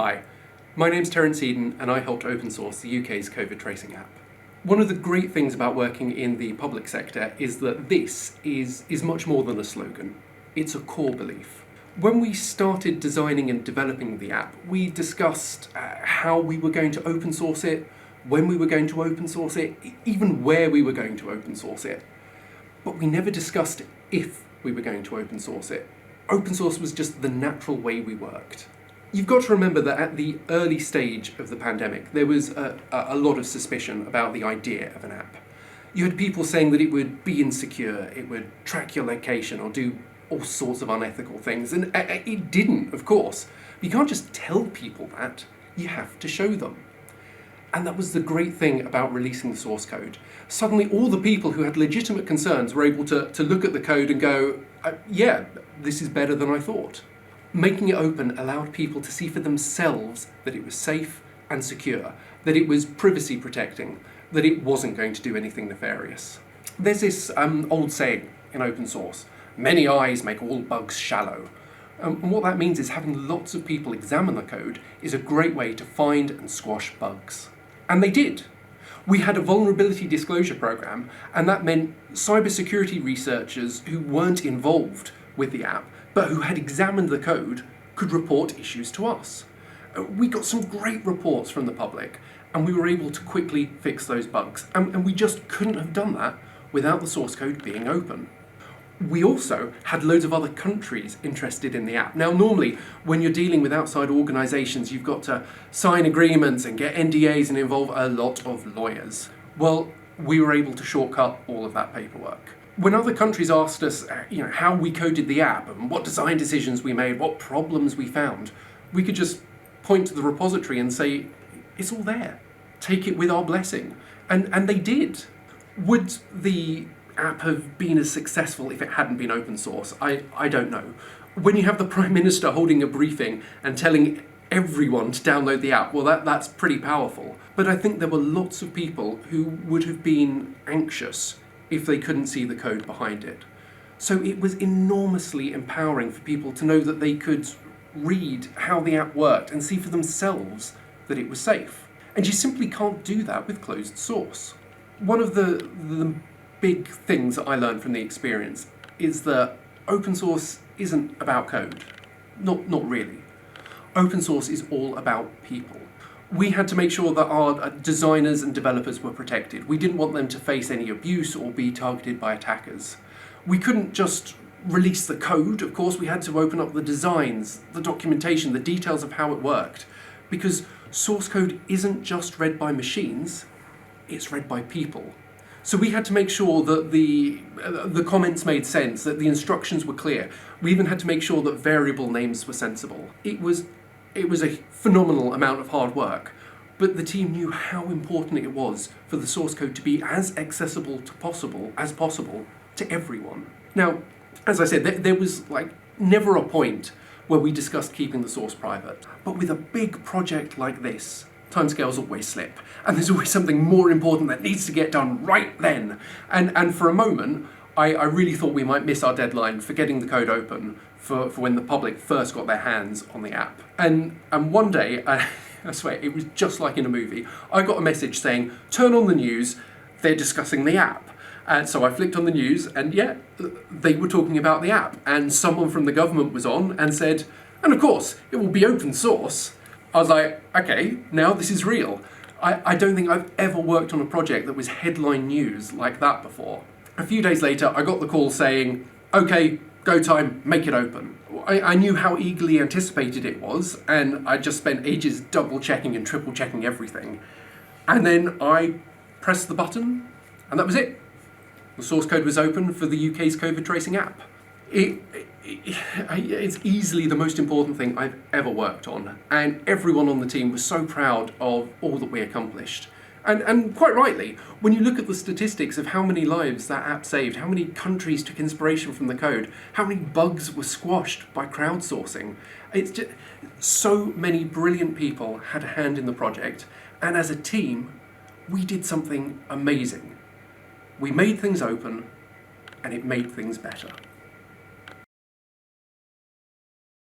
Hi, my name's Terence and I helped open source the UK's COVID tracing app. One of the great things about working in the public sector is that this is much more than a slogan. It's a core belief. When we started designing and developing the app, we discussed how we were going to open source it, when we were going to open source it, even where we were going to open source it. But we never discussed if we were going to open source it. Open source was just the natural way we worked. You've got to remember that at the early stage of the pandemic, there was a lot of suspicion about the idea of an app. You had people saying that it would be insecure, it would track your location or do all sorts of unethical things, and it didn't, of course. You can't just tell people that, you have to show them. And that was the great thing about releasing the source code. Suddenly all the people who had legitimate concerns were able to look at the code and go, yeah, this is better than I thought. Making it open allowed people to see for themselves that it was safe and secure, that it was privacy protecting, that it wasn't going to do anything nefarious. There's this old saying in open source, many eyes make all bugs shallow. And what that means is having lots of people examine the code is a great way to find and squash bugs. And they did. We had a vulnerability disclosure program, and that meant cybersecurity researchers who weren't involved with the app, but who had examined the code, could report issues to us. We got some great reports from the public, and we were able to quickly fix those bugs. And we just couldn't have done that without the source code being open. We also had loads of other countries interested in the app. Now, normally, when you're dealing with outside organisations, you've got to sign agreements and get NDAs and involve a lot of lawyers. Well, we were able to shortcut all of that paperwork. When other countries asked us, how we coded the app and what design decisions we made, what problems we found, we could just point to the repository and say, it's all there. Take it with our blessing. And they did. Would the app have been as successful if it hadn't been open source? I don't know. When you have the Prime Minister holding a briefing and telling everyone to download the app, well, that's pretty powerful. But I think there were lots of people who would have been anxious if they couldn't see the code behind it. So it was enormously empowering for people to know that they could read how the app worked and see for themselves that it was safe. And you simply can't do that with closed source. One of the big things that I learned from the experience is that open source isn't about code. Not really. Open source is all about people. We had to make sure that our designers and developers were protected. We didn't want them to face any abuse or be targeted by attackers. We couldn't just release the code, of course. We had to open up the designs, the documentation, the details of how it worked, because source code isn't just read by machines, it's read by people. So we had to make sure that the comments made sense, that the instructions were clear. We even had to make sure that variable names were sensible. It was a phenomenal amount of hard work, but the team knew how important it was for the source code to be as accessible as possible to everyone. Now, as I said, there was never a point where we discussed keeping the source private. But with a big project like this, timescales always slip, and there's always something more important that needs to get done right then. And for a moment, I really thought we might miss our deadline for getting the code open for when the public first got their hands on the app. And one day, I swear, it was just like in a movie, I got a message saying, turn on the news, they're discussing the app. And so I flicked on the news, and yeah, they were talking about the app. And someone from the government was on and said, and of course, it will be open source. I was like, okay, now this is real. I don't think I've ever worked on a project that was headline news like that before. A few days later, I got the call saying, okay, go time, make it open. I knew how eagerly anticipated it was, and I just spent ages double checking and triple checking everything. And then I pressed the button, and that was it. The source code was open for the UK's COVID tracing app. It's easily the most important thing I've ever worked on, and everyone on the team was so proud of all that we accomplished. And quite rightly, when you look at the statistics of how many lives that app saved, how many countries took inspiration from the code, how many bugs were squashed by crowdsourcing, it's just so many brilliant people had a hand in the project, and as a team, we did something amazing. We made things open, and it made things better.